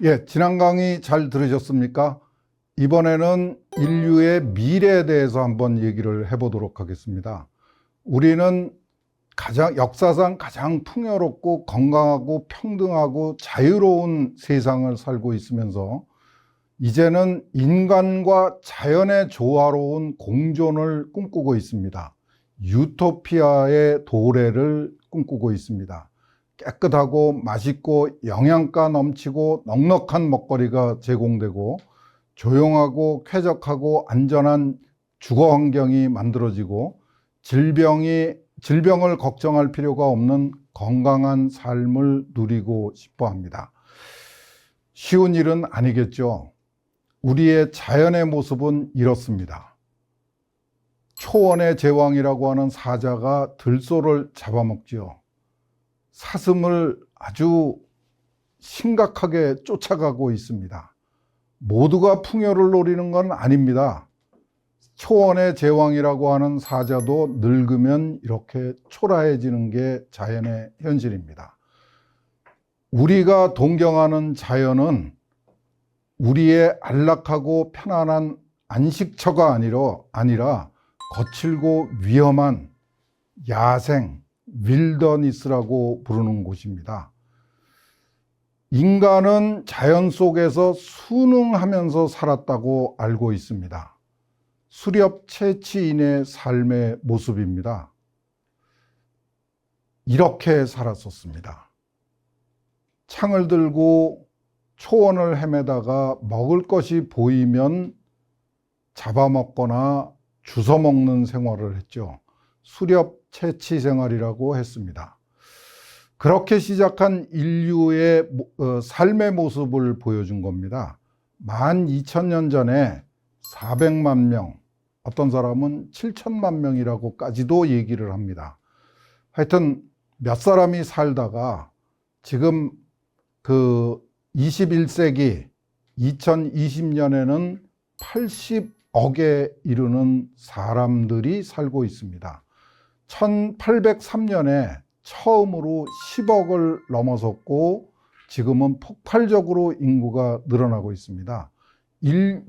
예, 지난 강의 잘 들으셨습니까? 이번에는 인류의 미래에 대해서 한번 얘기를 해보도록 하겠습니다. 우리는 역사상 가장 풍요롭고 건강하고 평등하고 자유로운 세상을 살고 있으면서 이제는 인간과 자연의 조화로운 공존을 꿈꾸고 있습니다. 유토피아의 도래를 꿈꾸고 있습니다. 깨끗하고 맛있고 영양가 넘치고 넉넉한 먹거리가 제공되고 조용하고 쾌적하고 안전한 주거 환경이 만들어지고 질병을 걱정할 필요가 없는 건강한 삶을 누리고 싶어 합니다. 쉬운 일은 아니겠죠. 우리의 자연의 모습은 이렇습니다. 초원의 제왕이라고 하는 사자가 들소를 잡아먹지요. 사슴을 아주 심각하게 쫓아가고 있습니다. 모두가 풍요를 노리는 건 아닙니다. 초원의 제왕이라고 하는 사자도 늙으면 이렇게 초라해지는 게 자연의 현실입니다. 우리가 동경하는 자연은 우리의 안락하고 편안한 안식처가 아니라 거칠고 위험한 야생, 윌더니스라고 부르는 곳입니다. 인간은 자연 속에서 순응하면서 살았다고 알고 있습니다. 수렵 채취인의 삶의 모습입니다. 이렇게 살았었습니다. 창을 들고 초원을 헤매다가 먹을 것이 보이면 잡아먹거나 주워먹는 생활을 했죠. 수렵 채취 생활이라고 했습니다. 그렇게 시작한 인류의 삶의 모습을 보여준 겁니다. 12,000년 전에 400만 명, 어떤 사람은 7천만 명이라고까지도 얘기를 합니다. 하여튼 몇 사람이 살다가 지금 그 21세기 2020년에는 80억에 이르는 사람들이 살고 있습니다. 1803년에 처음으로 10억을 넘어섰고 지금은 폭발적으로 인구가 늘어나고 있습니다.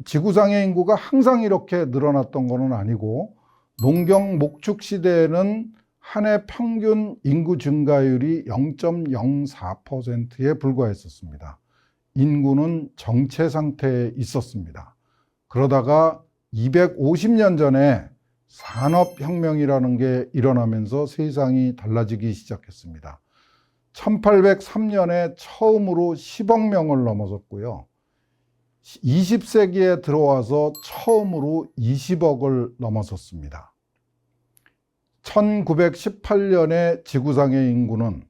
지구상의 인구가 항상 이렇게 늘어났던 것은 아니고 농경 목축 시대에는 한 해 평균 인구 증가율이 0.04%에 불과했었습니다. 인구는 정체 상태에 있었습니다. 그러다가 250년 전에 산업혁명이라는 게 일어나면서 세상이 달라지기 시작했습니다. 1803년에 처음으로 10억 명을 넘어섰고요. 20세기에 들어와서 처음으로 20억을 넘어섰습니다. 1918년에 지구상의 인구는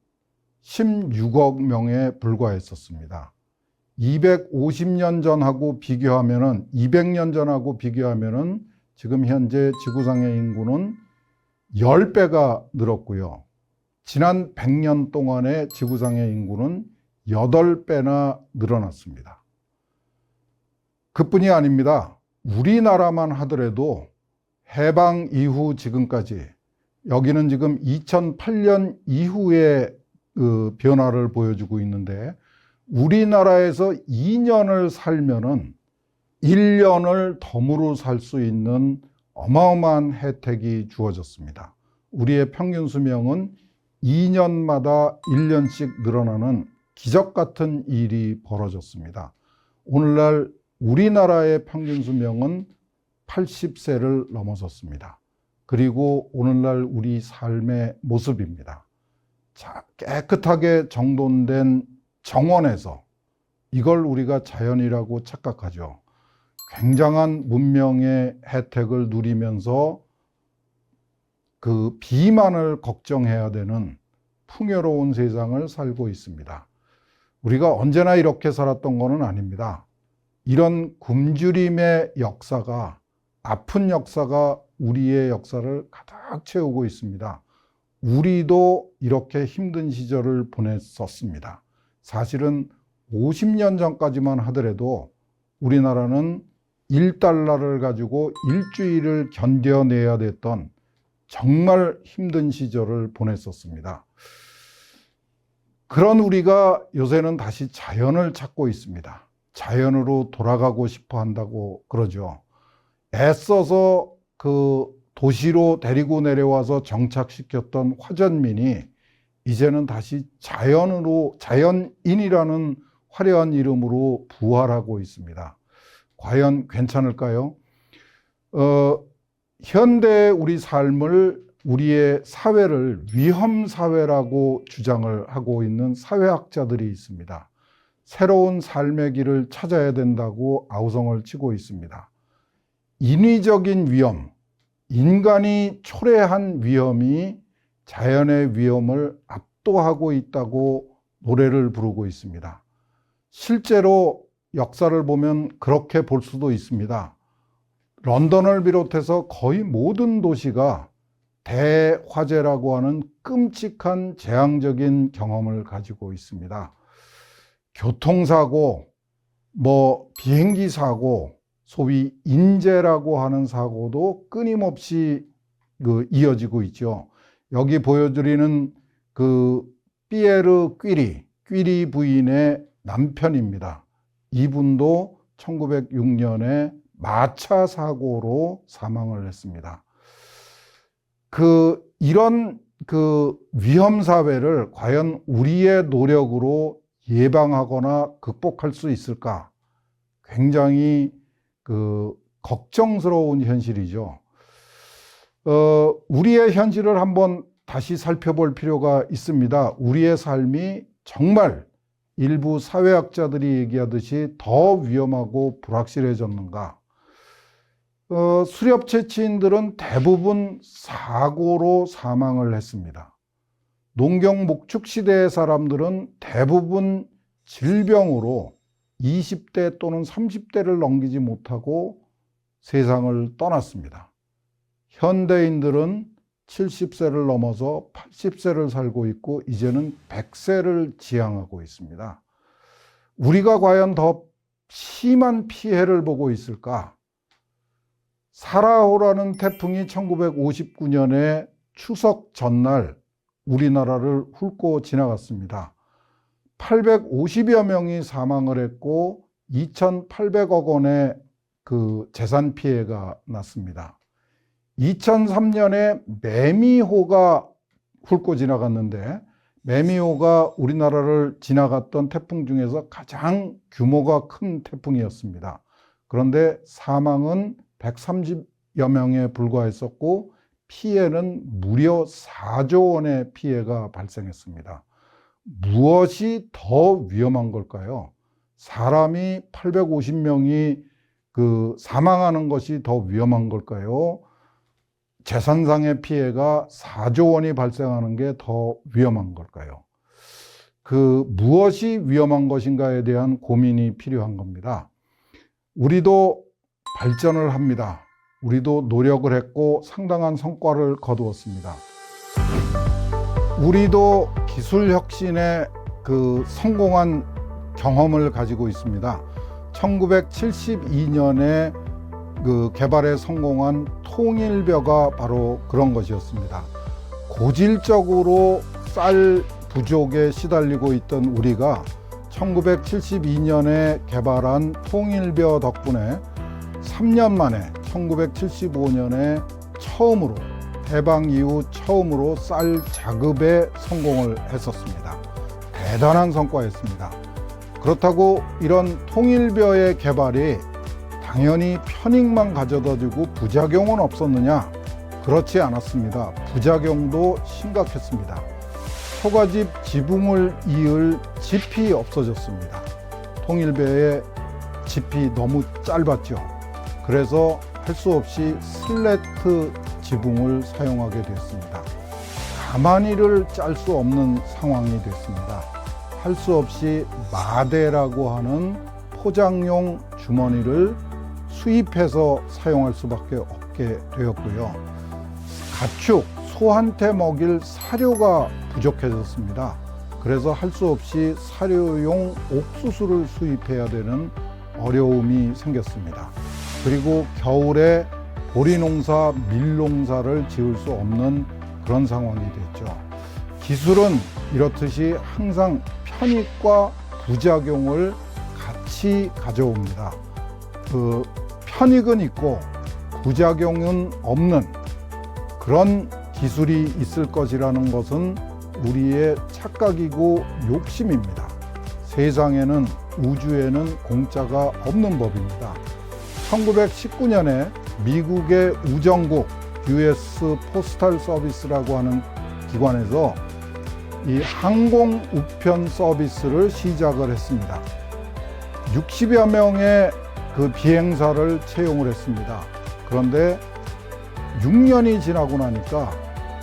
16억 명에 불과했었습니다. 250년 전하고 비교하면은 200년 전하고 비교하면은 지금 현재 지구상의 인구는 10배가 늘었고요. 지난 100년 동안의 지구상의 인구는 8배나 늘어났습니다. 그뿐이 아닙니다. 우리나라만 하더라도 해방 이후 지금까지 여기는 지금 2008년 이후의 그 변화를 보여주고 있는데 우리나라에서 2년을 살면은 1년을 덤으로 살 수 있는 어마어마한 혜택이 주어졌습니다. 우리의 평균 수명은 2년마다 1년씩 늘어나는 기적 같은 일이 벌어졌습니다. 오늘날 우리나라의 평균 수명은 80세를 넘어섰습니다. 그리고 오늘날 우리 삶의 모습입니다. 자, 깨끗하게 정돈된 정원에서 이걸 우리가 자연이라고 착각하죠. 굉장한 문명의 혜택을 누리면서 그 비만을 걱정해야 되는 풍요로운 세상을 살고 있습니다. 우리가 언제나 이렇게 살았던 것은 아닙니다. 이런 굶주림의 역사가, 아픈 역사가 우리의 역사를 가득 채우고 있습니다. 우리도 이렇게 힘든 시절을 보냈었습니다. 사실은 50년 전까지만 하더라도 우리나라는 1달러를 가지고 일주일을 견뎌내야 됐던 정말 힘든 시절을 보냈었습니다. 그런 우리가 요새는 다시 자연을 찾고 있습니다. 자연으로 돌아가고 싶어 한다고 그러죠. 애써서 그 도시로 데리고 내려와서 정착시켰던 화전민이 이제는 다시 자연인이라는 화려한 이름으로 부활하고 있습니다. 과연 괜찮을까요? 현대 우리 삶을, 우리의 사회를 위험사회라고 주장을 하고 있는 사회학자들이 있습니다. 새로운 삶의 길을 찾아야 된다고 아우성을 치고 있습니다. 인위적인 위험, 인간이 초래한 위험이 자연의 위험을 압도하고 있다고 노래를 부르고 있습니다. 실제로 역사를 보면 그렇게 볼 수도 있습니다. 런던을 비롯해서 거의 모든 도시가 대화재라고 하는 끔찍한 재앙적인 경험을 가지고 있습니다. 교통사고, 비행기 사고, 소위 인재라고 하는 사고도 끊임없이 이어지고 있죠. 여기 보여드리는 피에르 퀴리 부인의 남편입니다. 이분도 1906년에 마차 사고로 사망을 했습니다. 이런 위험 사회를 과연 우리의 노력으로 예방하거나 극복할 수 있을까? 굉장히 걱정스러운 현실이죠. 우리의 현실을 한번 다시 살펴볼 필요가 있습니다. 우리의 삶이 정말 일부 사회학자들이 얘기하듯이 더 위험하고 불확실해졌는가? 수렵 채취인들은 대부분 사고로 사망을 했습니다. 농경 목축 시대의 사람들은 대부분 질병으로 20대 또는 30대를 넘기지 못하고 세상을 떠났습니다. 현대인들은 70세를 넘어서 80세를 살고 있고 이제는 100세를 지향하고 있습니다. 우리가 과연 더 심한 피해를 보고 있을까? 사라호라는 태풍이 1959년에 추석 전날 우리나라를 훑고 지나갔습니다. 850여 명이 사망을 했고 2,800억 원의 재산 피해가 났습니다. 2003년에 매미호가 훑고 지나갔는데 매미호가 우리나라를 지나갔던 태풍 중에서 가장 규모가 큰 태풍이었습니다. 그런데 사망은 130여 명에 불과했었고 피해는 무려 4조 원의 피해가 발생했습니다. 무엇이 더 위험한 걸까요? 사람이 850명이 사망하는 것이 더 위험한 걸까요? 재산상의 피해가 4조 원이 발생하는 게 더 위험한 걸까요? 무엇이 위험한 것인가에 대한 고민이 필요한 겁니다. 우리도 발전을 합니다. 우리도 노력을 했고 상당한 성과를 거두었습니다. 우리도 기술 혁신에 성공한 경험을 가지고 있습니다. 1972년에 개발에 성공한 통일벼가 바로 그런 것이었습니다. 고질적으로 쌀 부족에 시달리고 있던 우리가 1972년에 개발한 통일벼 덕분에 3년 만에 1975년에 처음으로 해방 이후 처음으로 쌀 자급에 성공을 했었습니다. 대단한 성과였습니다. 그렇다고 이런 통일벼의 개발이 당연히 편익만 가져다 주고 부작용은 없었느냐? 그렇지 않았습니다. 부작용도 심각했습니다. 초가집 지붕을 이을 짚이 없어졌습니다. 통일벼의 짚이 너무 짧았죠. 그래서 할 수 없이 슬래트 지붕을 사용하게 됐습니다. 가마니를 짤 수 없는 상황이 됐습니다. 할 수 없이 마대라고 하는 포장용 주머니를 수입해서 사용할 수밖에 없게 되었고요. 가축, 소한테 먹일 사료가 부족해졌습니다. 그래서 할 수 없이 사료용 옥수수를 수입해야 되는 어려움이 생겼습니다. 그리고 겨울에 보리농사, 밀농사를 지을 수 없는 그런 상황이 됐죠. 기술은 이렇듯이 항상 편익과 부작용을 같이 가져옵니다. 그 편익은 있고 부작용은 없는 그런 기술이 있을 것이라는 것은 우리의 착각이고 욕심입니다. 세상에는, 우주에는 공짜가 없는 법입니다. 1919년에 미국의 우정국 US 포스탈 서비스라고 하는 기관에서 이 항공 우편 서비스를 시작을 했습니다. 60여 명의 그 비행사를 채용을 했습니다. 그런데 6년이 지나고 나니까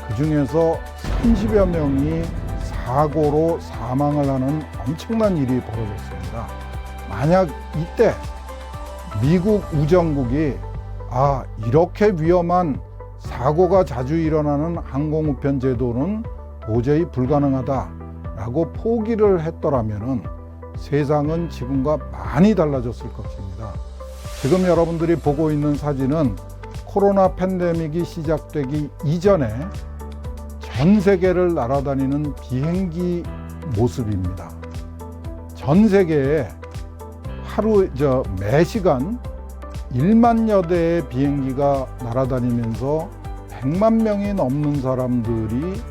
그 중에서 30여 명이 사고로 사망을 하는 엄청난 일이 벌어졌습니다. 만약 이때 미국 우정국이 이렇게 위험한 사고가 자주 일어나는 항공우편 제도는 도저히 불가능하다라고 포기를 했더라면 세상은 지금과 많이 달라졌을 것입니다. 지금 여러분들이 보고 있는 사진은 코로나 팬데믹이 시작되기 이전에 전 세계를 날아다니는 비행기 모습입니다. 전 세계에 매시간 1만여 대의 비행기가 날아다니면서 100만 명이 넘는 사람들이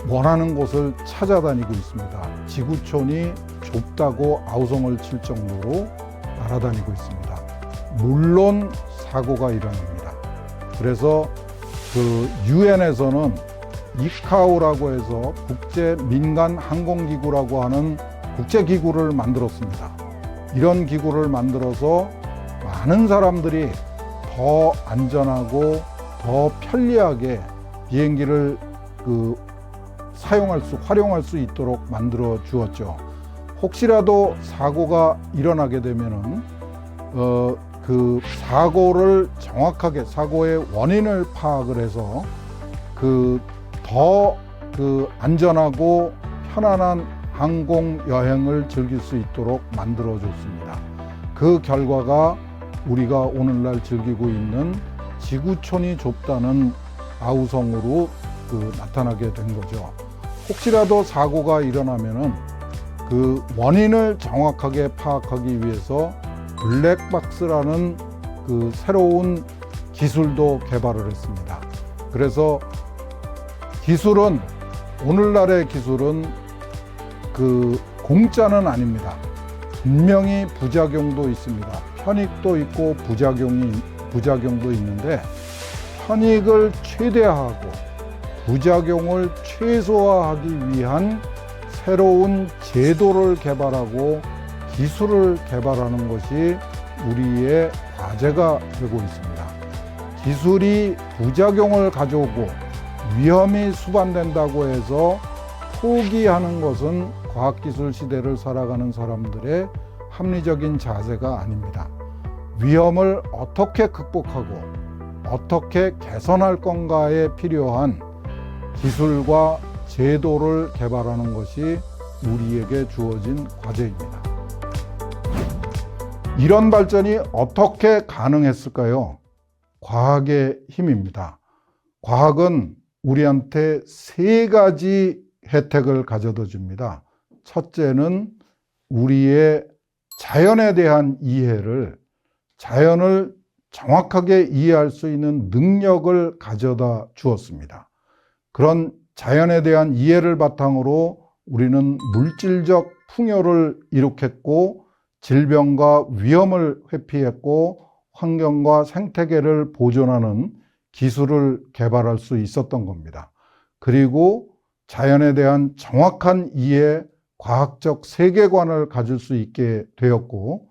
원하는 곳을 찾아다니고 있습니다. 지구촌이 좁다고 아우성을 칠 정도로 날아다니고 있습니다. 물론 사고가 일어납니다. 그래서 그 유엔에서는 이카오라고 해서 국제 민간 항공기구라고 하는 국제기구를 만들었습니다. 이런 기구를 만들어서 많은 사람들이 더 안전하고 더 편리하게 비행기를 활용할 수 있도록 만들어 주었죠. 혹시라도 사고가 일어나게 되면은 그 사고를 정확하게 사고의 원인을 파악을 해서 더 안전하고 편안한 항공 여행을 즐길 수 있도록 만들어 줬습니다. 그 결과가 우리가 오늘날 즐기고 있는 지구촌이 좁다는 아우성으로 나타나게 된 거죠. 혹시라도 사고가 일어나면은 그 원인을 정확하게 파악하기 위해서 블랙박스라는 그 새로운 기술도 개발을 했습니다. 그래서 오늘날의 기술은 공짜는 아닙니다. 분명히 부작용도 있습니다. 편익도 있고 부작용도 있는데 편익을 최대화하고 부작용을 최소화하기 위한 새로운 제도를 개발하고 기술을 개발하는 것이 우리의 과제가 되고 있습니다. 기술이 부작용을 가져오고 위험이 수반된다고 해서 포기하는 것은 과학기술 시대를 살아가는 사람들의 합리적인 자세가 아닙니다. 위험을 어떻게 극복하고 어떻게 개선할 건가에 필요한 기술과 제도를 개발하는 것이 우리에게 주어진 과제입니다. 이런 발전이 어떻게 가능했을까요? 과학의 힘입니다. 과학은 우리한테 3가지 혜택을 가져다 줍니다. 첫째는 우리의 자연에 대한 자연을 정확하게 이해할 수 있는 능력을 가져다 주었습니다. 그런 자연에 대한 이해를 바탕으로 우리는 물질적 풍요를 이룩했고 질병과 위험을 회피했고 환경과 생태계를 보존하는 기술을 개발할 수 있었던 겁니다. 그리고 자연에 대한 정확한 이해, 과학적 세계관을 가질 수 있게 되었고,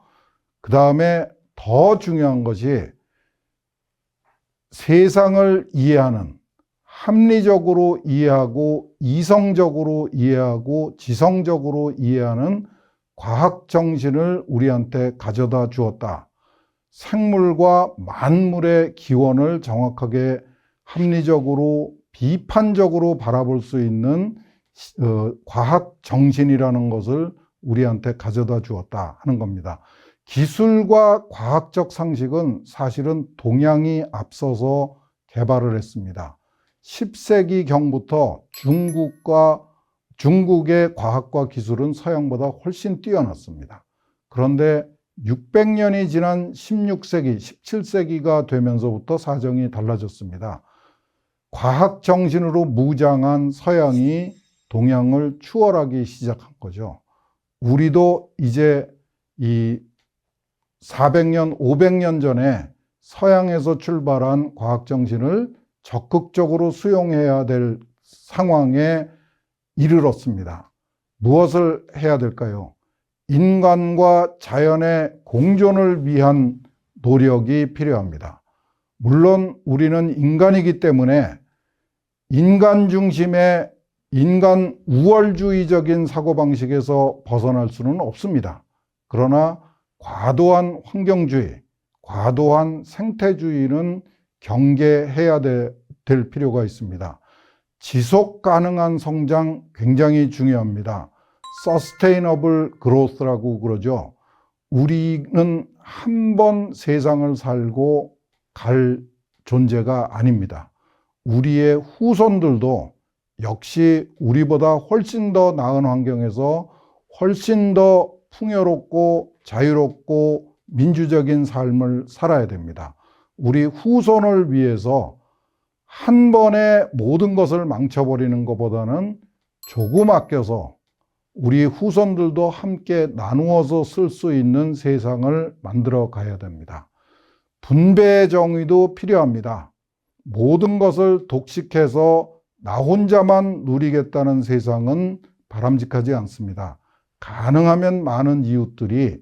그 다음에 더 중요한 것이 세상을 이해하는, 합리적으로 이해하고 이성적으로 이해하고 지성적으로 이해하는 과학 정신을 우리한테 가져다 주었다. 생물과 만물의 기원을 정확하게 합리적으로 비판적으로 바라볼 수 있는 과학 정신이라는 것을 우리한테 가져다 주었다 하는 겁니다. 기술과 과학적 상식은 사실은 동양이 앞서서 개발을 했습니다. 10세기경부터 중국의 과학과 기술은 서양보다 훨씬 뛰어났습니다. 그런데 600년이 지난 16세기, 17세기가 되면서부터 사정이 달라졌습니다. 과학 정신으로 무장한 서양이 동양을 추월하기 시작한 거죠. 우리도 이제 이 400년, 500년 전에 서양에서 출발한 과학 정신을 적극적으로 수용해야 될 상황에 이르렀습니다. 무엇을 해야 될까요? 인간과 자연의 공존을 위한 노력이 필요합니다. 물론 우리는 인간이기 때문에 인간 중심의 인간 우월주의적인 사고방식에서 벗어날 수는 없습니다. 그러나 과도한 환경주의, 과도한 생태주의는 경계해야 될 필요가 있습니다. 지속 가능한 성장 굉장히 중요합니다. Sustainable Growth라고 그러죠. 우리는 한 번 세상을 살고 갈 존재가 아닙니다. 우리의 후손들도 역시 우리보다 훨씬 더 나은 환경에서 훨씬 더 풍요롭고 자유롭고 민주적인 삶을 살아야 됩니다. 우리 후손을 위해서 한 번에 모든 것을 망쳐버리는 것보다는 조금 아껴서 우리 후손들도 함께 나누어서 쓸 수 있는 세상을 만들어 가야 됩니다. 분배의 정의도 필요합니다. 모든 것을 독식해서 나 혼자만 누리겠다는 세상은 바람직하지 않습니다. 가능하면 많은 이웃들이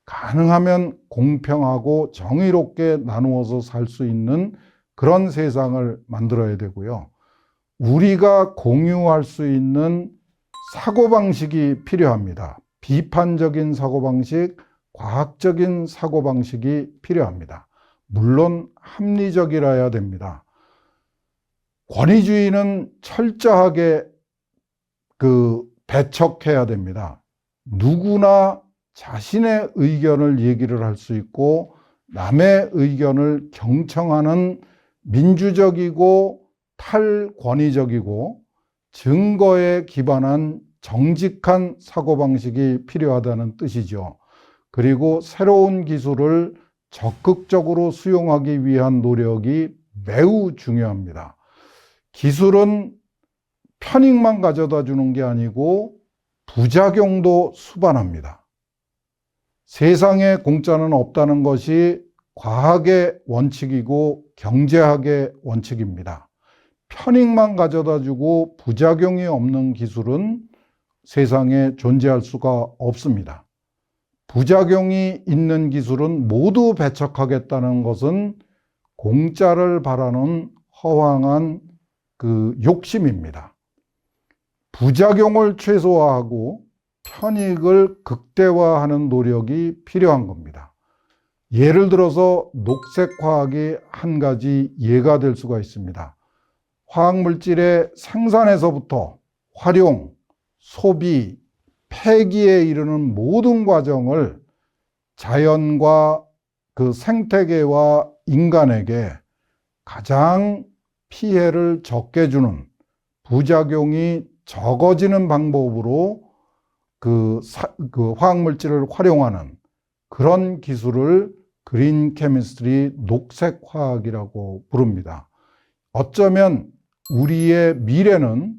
가능하면 공평하고 정의롭게 나누어서 살 수 있는 그런 세상을 만들어야 되고요. 우리가 공유할 수 있는 사고방식이 필요합니다. 비판적인 사고방식, 과학적인 사고방식이 필요합니다. 물론 합리적이라야 됩니다. 권위주의는 철저하게 배척해야 됩니다. 누구나 자신의 의견을 얘기를 할 수 있고 남의 의견을 경청하는 민주적이고 탈권위적이고 증거에 기반한 정직한 사고방식이 필요하다는 뜻이죠. 그리고 새로운 기술을 적극적으로 수용하기 위한 노력이 매우 중요합니다. 기술은 편익만 가져다 주는 게 아니고 부작용도 수반합니다. 세상에 공짜는 없다는 것이 과학의 원칙이고 경제학의 원칙입니다. 편익만 가져다 주고 부작용이 없는 기술은 세상에 존재할 수가 없습니다. 부작용이 있는 기술은 모두 배척하겠다는 것은 공짜를 바라는 허황한 욕심입니다. 부작용을 최소화하고 편익을 극대화하는 노력이 필요한 겁니다. 예를 들어서 녹색화학이 한 가지 예가 될 수가 있습니다. 화학물질의 생산에서부터 활용, 소비, 폐기에 이르는 모든 과정을 자연과 그 생태계와 인간에게 가장 피해를 적게 주는 부작용이 적어지는 방법으로 화학물질을 활용하는 그런 기술을 그린 케미스트리, 녹색 화학이라고 부릅니다. 어쩌면 우리의 미래는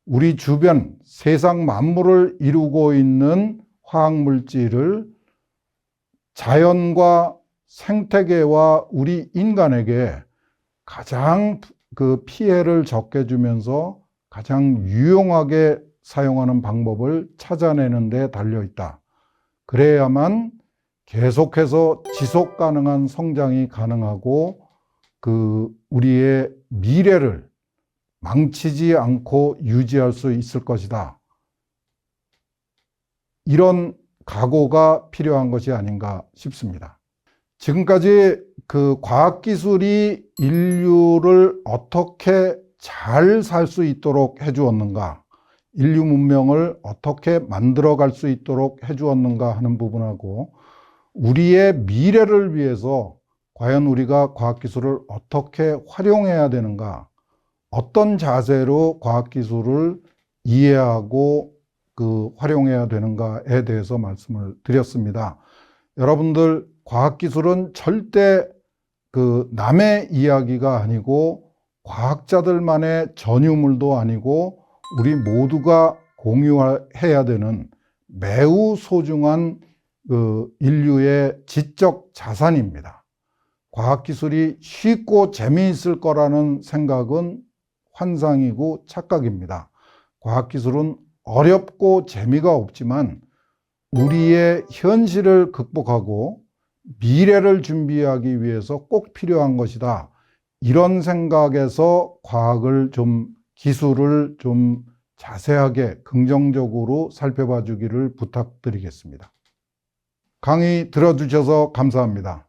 우리 주변 세상 만물을 이루고 있는 화학물질을 자연과 생태계와 우리 인간에게 가장 피해를 적게 주면서 가장 유용하게 사용하는 방법을 찾아내는 데 달려 있다. 그래야만 계속해서 지속 가능한 성장이 가능하고 우리의 미래를 망치지 않고 유지할 수 있을 것이다. 이런 각오가 필요한 것이 아닌가 싶습니다. 지금까지 과학기술이 인류를 어떻게 잘 살 수 있도록 해주었는가, 인류 문명을 어떻게 만들어갈 수 있도록 해주었는가 하는 부분하고 우리의 미래를 위해서 과연 우리가 과학기술을 어떻게 활용해야 되는가, 어떤 자세로 과학기술을 이해하고 활용해야 되는가에 대해서 말씀을 드렸습니다. 여러분들, 과학기술은 절대 남의 이야기가 아니고 과학자들만의 전유물도 아니고 우리 모두가 공유해야 되는 매우 소중한 인류의 지적 자산입니다. 과학기술이 쉽고 재미있을 거라는 생각은 환상이고 착각입니다. 과학기술은 어렵고 재미가 없지만 우리의 현실을 극복하고 미래를 준비하기 위해서 꼭 필요한 것이다. 이런 생각에서 기술을 좀 자세하게 긍정적으로 살펴봐 주기를 부탁드리겠습니다. 강의 들어주셔서 감사합니다.